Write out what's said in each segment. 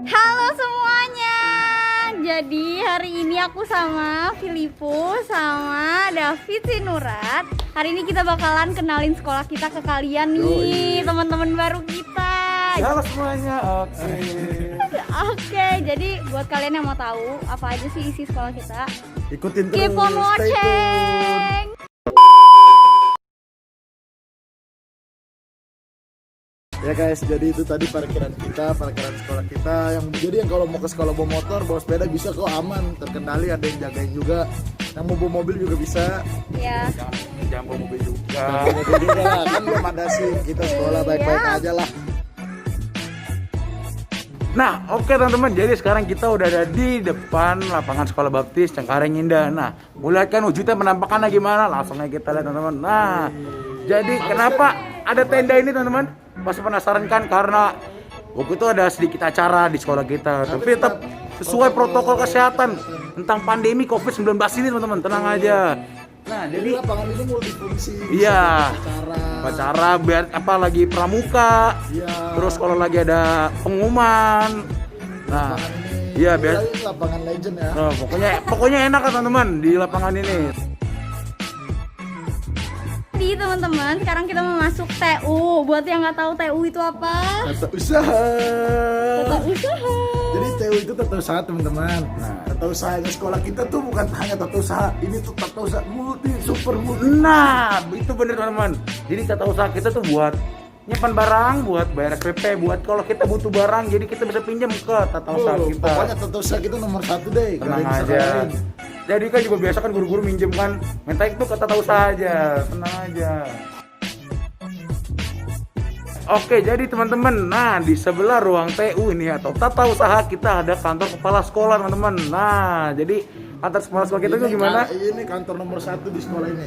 Halo semuanya. Jadi hari ini aku sama Filippo sama David Sinurat. Hari ini kita bakalan kenalin sekolah kita ke kalian nih, teman-teman baru kita. Halo semuanya. Oke, jadi buat kalian yang mau tahu apa aja sih isi sekolah kita, Ikutin terus. keep on Stay tune. watching. Ya guys, jadi itu tadi parkiran sekolah kita yang kalau mau ke sekolah bawa motor, bawa sepeda bisa kok, aman, terkendali, ada yang jagain juga. Yang mau bawa mobil juga bisa. Ya. Jangan bawa mobil juga. Jangan bawa mobil juga lah, kan belum ada sih. Kita sekolah baik-baik aja lah. Nah, oke teman-teman, jadi sekarang kita udah ada di depan lapangan sekolah baptis Cengkareng Indah. Nah, mulai kan wujudnya penampakannya gimana? Langsung aja kita lihat teman-teman. Nah, jadi kenapa ada tenda ini teman-teman? Pasti penasaran kan, karena waktu itu ada sedikit acara di sekolah kita, tapi tetap sesuai protokol kesehatan tentang pandemi COVID-19 ini teman-teman, tenang aja. Nah, jadi lapangan ini multifungsi. iya, acara biar apa lagi pramuka, terus kalau lagi ada pengumuman, nah, iya biar Ini lapangan legend ya. nah, pokoknya enak kan teman-teman di lapangan ini. Jadi teman-teman, sekarang kita mau masuk TU. Buat yang nggak tahu TU itu apa? Tata usaha. Tata usaha. Jadi TU itu tata usaha teman-teman. Nah, tata usahanya sekolah kita tuh bukan hanya tata usaha, ini tuh tata usaha super multi. Nah, itu bener teman-teman. Jadi tata usaha kita tuh buat nyimpan barang, buat bayar SPP, buat kalau kita butuh barang, jadi kita bisa pinjam ke tata usaha kita. Pokoknya tata usaha kita nomor 1 deh. Tenang Kalian bisa aja. kalian. Jadi kan juga biasa kan guru-guru minjem kan, minta itu ke tata usaha aja, tenang aja. Oke, jadi teman-teman, nah di sebelah ruang TU ini atau tata usaha kita ada kantor kepala sekolah teman-teman. Nah, jadi kantor kepala sekolah kita itu gimana? Ini kantor nomor 1 di sekolah ini.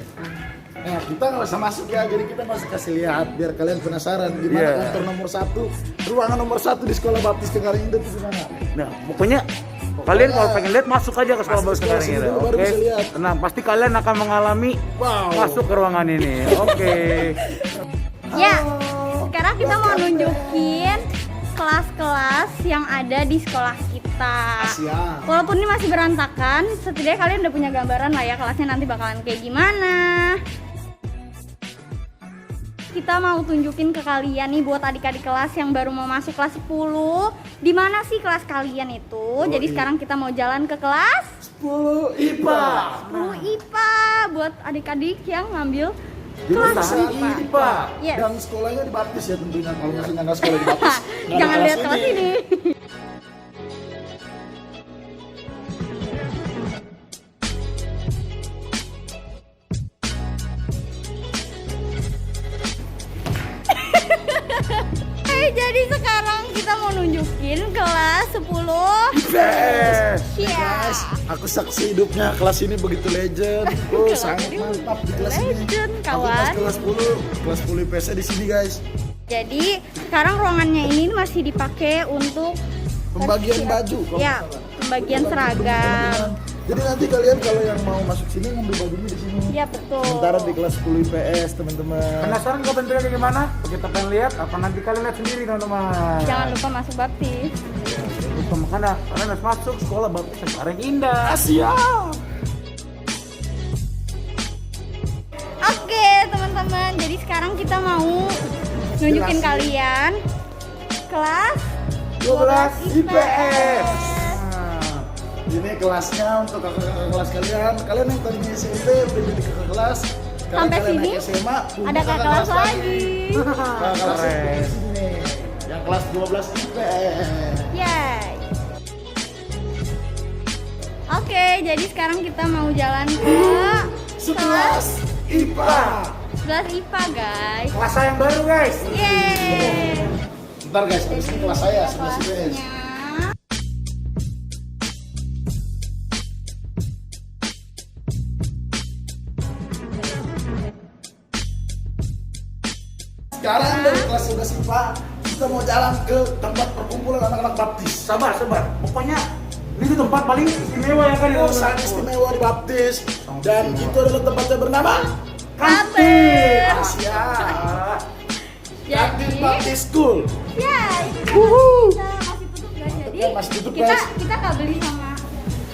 Nah, kita nggak usah masuk ya, jadi kita masih kasih lihat biar kalian penasaran gimana Iya. kantor nomor 1, ruangan nomor 1 di sekolah baptis Cengkareng Indah itu gimana. Nah, pokoknya kalian kalau pengen lihat masuk aja ke sekolah Masuk baptis sekolah Cengkareng sini Indah. dulu, baru Oke. bisa lihat. Tenang, pasti kalian akan mengalami Wow. masuk ke ruangan ini. Oke. Ya, sekarang kita mau nunjukin kelas-kelas yang ada di sekolah kita. Siap. Walaupun ini masih berantakan, setidaknya kalian udah punya gambaran lah ya kelasnya nanti bakalan kayak gimana. Kita mau tunjukin ke kalian nih buat adik-adik kelas yang baru mau masuk kelas 10. Di mana sih kelas kalian itu? Jadi sekarang kita mau jalan ke kelas 10 IPA. 10 IPA buat adik-adik yang ngambil Kelas kelas IPA. IPA. Yes. Dan sekolahnya di baptis ya tentunya. Kalau misalnya nggak sekolah di baptis, nggak ada Jangan lihat kelas ini. Jadi sekarang kita mau nunjukin kelas 10. Yes. Iya. Guys, aku saksi hidupnya kelas ini begitu legend. Oh, sangat mantap di kelas ini. Legend, Aku kawan. kelas 10 IPS di sini guys. Jadi sekarang ruangannya ini masih dipakai untuk Pembagian baju. kalau ya, nggak salah. pembagian seragam. Jadi nanti kalian kalau yang mau masuk sini ngambil bajunya di sini. Ya betul. Sementara di kelas 10 IPS teman-teman. Penasaran kok bentuknya kayak gimana? Kita pengen lihat apa nanti kalian lihat sendiri teman-teman. Jangan lupa masuk baptis. Lupa makanya kalian harus masuk sekolah baptis Cengkareng Indah. Siap. Oke teman-teman, jadi sekarang kita mau nunjukin kalian kelas 12 IPS. Nah, Ini kelasnya untuk kakak-kakak kelas kalian. Kalian yang tadinya SMP udah jadi kakak kelas. Sekarang Sampai kalian sini naik SMA, punya ada kakak kelas lagi. Kakak kelas Keren. di sini. Yang kelas 12 IPS. Yay. Oke, jadi sekarang kita mau jalan ke 11 IPA. 11 IPA guys. kelas saya yang baru guys. Yeay. Bentar guys, habis ini kelas saya 11 IPS. Kelasnya. Sekarang dari kelas 11 IPA kita mau jalan ke tempat perkumpulan anak-anak baptis. Sabar. Pokoknya ini tuh tempat paling istimewa ya kan. Oh, sangat istimewa di baptis. Dan itu adalah tempatnya bernama Kantin. Asia. Kantin Baptis School. Ya, ini kan kita masih tutup guys. Jadi Masih tutup, kita guys. kita nggak beli sama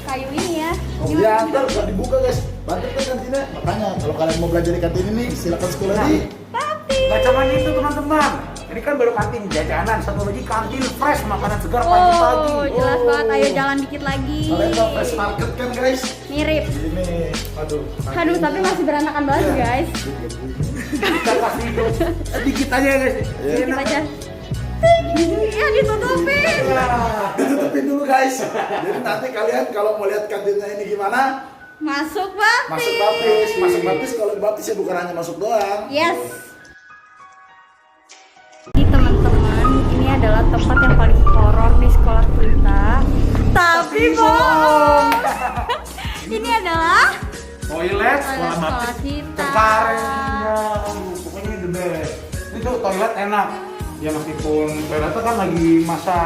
kayu ini ya. Oh iya, ntar udah dibuka guys. Bantu kan kantinnya. Makanya kalau kalian mau belajar di kantin ini, silakan sekolah di. Tapi Gak cuma itu teman-teman. Ini kan baru kantin jajanan, satu lagi kantin fresh, makanan segar pagi-pagi. oh, jelas banget. Ayo jalan dikit lagi. Kalian tahu fresh market kan guys? Mirip. Ini, aduh. Aduh, tapi masih berantakan banget Iya. guys. Kita kasih itu sedikit aja guys. Iya. Dikit aja. Ya ditutupin. Ditutupin dulu guys. Jadi nanti kalian kalau mau lihat kantinnya ini gimana? Masuk Baptis. Masuk baptis, masuk baptis. Kalau di baptis ya bukan hanya masuk doang. Yes. Jadi teman-teman, ini adalah tempat yang paling horor di sekolah kita. Tapi bohong. Ini adalah Toilet sekolah sekolah baptis kita. Cengkareng ya, pokoknya the best. Itu toilet enak. Ya meskipun toiletnya kan lagi masa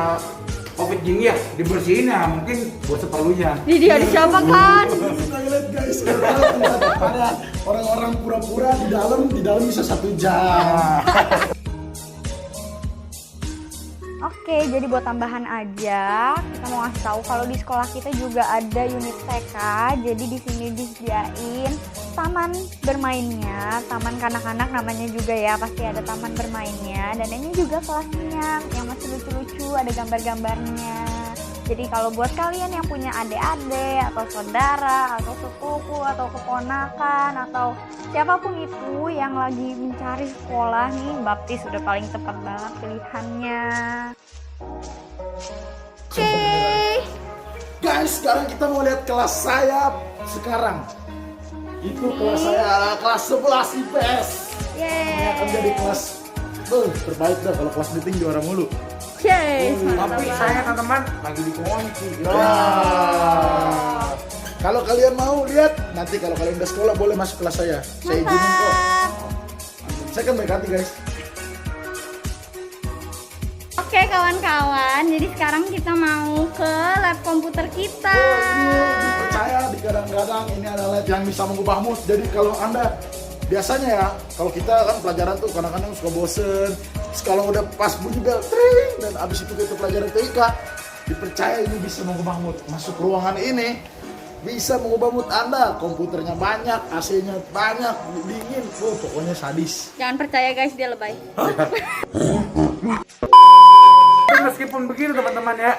Covid gini ya, dibersihin ya mungkin buat seperlunya. Ini dia ada siapa kan? Toilet guys, ada orang-orang pura-pura di dalam bisa 1 jam. Oke, jadi buat tambahan aja, kita mau ngasih tahu kalau di sekolah kita juga ada unit TK. Jadi di sini disediain taman bermainnya, taman kanak-kanak namanya juga ya, pasti ada taman bermainnya. Dan ini juga kelasnya yang masih lucu-lucu, ada gambar-gambarnya. Jadi kalau buat kalian yang punya adik-adik atau saudara atau sepupu atau keponakan atau siapapun itu yang lagi mencari sekolah nih, Baptis udah paling tepat banget pilihannya. Oke. Guys, sekarang kita mau lihat kelas saya sekarang. Itu kelas saya, kelas 11 IPS. Ini akan jadi kelas terbaik dah, kalau kelas meeting juara mulu. Yeay, Tapi saya teman-teman lagi dikunci. Wah. Kalau kalian mau lihat, nanti kalau kalian udah sekolah boleh masuk kelas saya. Saya izinin kok. mantap. Saya kan baik hati guys. Oke kawan-kawan, jadi sekarang kita mau ke lab komputer kita. Percaya di kadang-kadang ini adalah yang bisa mengubah mood. Jadi kalau anda biasanya ya, kalau kita kan pelajaran tuh kadang-kadang suka bosen. Terus kalau udah pas bunyi bel, tring, dan abis itu kita pelajaran TIK, dipercaya ini bisa mengubah mood. Masuk ruangan ini bisa mengubah mood anda. Komputernya banyak, AC-nya banyak, dingin, pokoknya sadis. Jangan percaya guys, dia lebay. Meskipun begitu teman-teman ya,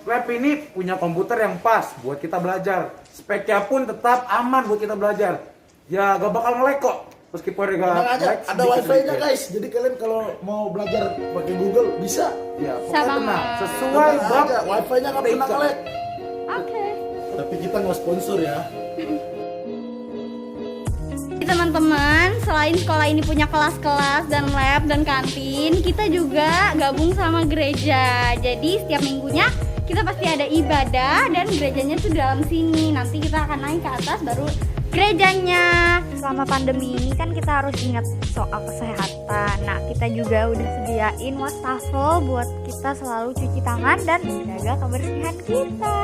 lab ini punya komputer yang pas buat kita belajar. Speknya pun tetap aman buat kita belajar. Ya gak bakal nge-lag kok. Meskipun Tenang aja, lag ada sedikit-sedikit. wifi-nya guys. Jadi kalian kalau mau belajar pakai Google bisa. Ya, pokoknya Sama. tenang. Sesuai Tenang bab aja, wifi-nya nggak pernah TIK. nge-lag. Oke. Tapi kita nggak sponsor ya. Teman-teman, selain sekolah ini punya kelas-kelas dan lab dan kantin, kita juga gabung sama gereja. Jadi setiap minggunya kita pasti ada ibadah dan gerejanya tuh dalam sini. Nanti kita akan naik ke atas baru gerejanya. Selama pandemi ini kan kita harus ingat soal kesehatan. Nah, kita juga udah sediain wastafel buat kita selalu cuci tangan dan menjaga kebersihan kita.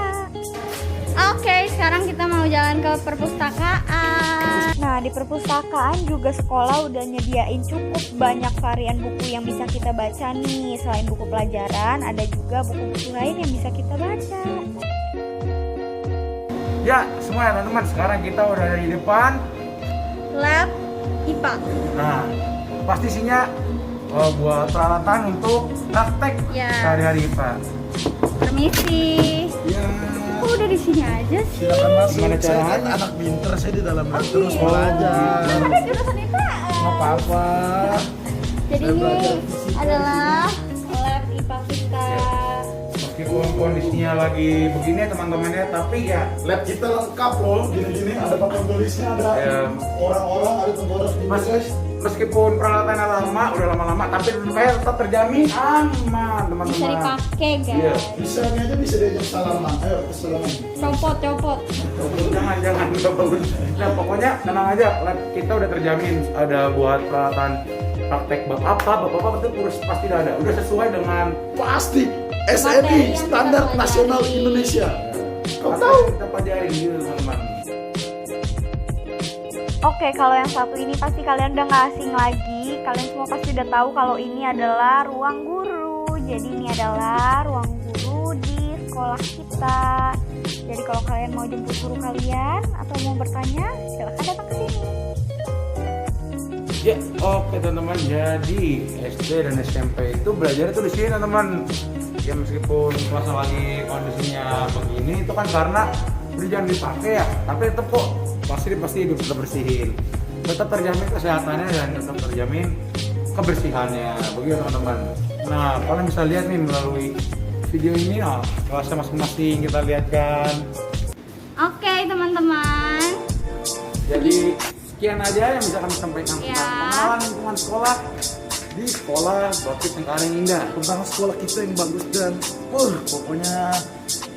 Oke, sekarang kita mau jalan ke perpustakaan. Nah, di perpustakaan juga sekolah udah nyediain cukup banyak varian buku yang bisa kita baca nih. Selain buku pelajaran, ada juga buku-buku lain yang bisa kita baca. Ya, semua ya teman-teman, sekarang kita udah ada di depan. Lab IPA. Nah, pasti isinya buat peralatan untuk praktek Ya. sehari-hari kita. Permisi. Ya, Kok udah di sini aja sih? silakan masuk. Gimana Saya kan caranya? anak pinter, saya di dalam Oh, terus iya. belajar. Kan ada jurusan IPA. Nggak apa-apa. Jadi Saya ini belajar fisika adalah lab IPA kita. Meskipun kondisinya lagi begini ya teman-teman ya, tapi ya Lab kita lengkap loh, gini-gini ada papan tulisnya, ada Ya. orang-orang, ada tengkorak juga guys. meskipun peralatannya lama, udah lama-lama, tapi saya tetap terjamin aman teman-teman. Bisa dipakai guys. Iya. Bisa ini aja bisa diajak salaman. Ayo salaman. Copot. Jangan nggak bagus. Nah pokoknya tenang aja, lab kita udah terjamin ada buat peralatan praktek bab apa itu pasti ada. Udah sesuai dengan Pasti Materi SNI yang Standar kita Nasional pelajari. Indonesia. Kau apa tahu? yang kita pelajari gitu teman-teman. Oke, kalau yang satu ini pasti kalian udah gak asing lagi kalian semua pasti udah tahu kalau ini adalah ruang guru. Jadi ini adalah ruang guru di sekolah kita. Jadi kalau kalian mau jemput guru kalian atau mau bertanya, silahkan datang ke sini. Ya, oke teman-teman. Jadi SD dan SMP itu belajar itu di sini teman-teman. Ya meskipun kelas lagi kondisinya begini itu kan karena udah jangan dipakai ya, tapi tetap kok pasti hidup tetap bersihin, tetap terjamin kesehatannya dan tetap terjamin kebersihannya begitu teman-teman. Nah kalian bisa lihat nih melalui video ini kelasnya masing-masing kita lihat kan. Oke teman-teman. Jadi sekian aja yang bisa kami sampaikan tentang pengenalan lingkungan sekolah di sekolah Baptis Cengkareng Indah. Tentang sekolah kita yang bagus dan pokoknya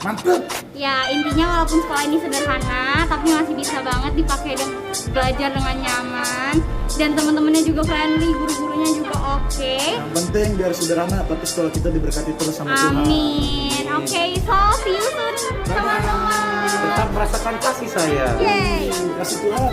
mantep. Ya intinya walaupun sekolah ini sederhana, tapi masih bisa banget dipakai dan belajar dengan nyaman. Dan teman-temannya juga friendly, guru-gurunya juga oke. Yang penting biar sederhana, tapi sekolah kita diberkati terus sama Tuhan. Amin. Oke, so see you soon teman-teman. Tetap merasakan kasih sayang. Yeay. Kasih Tuhan.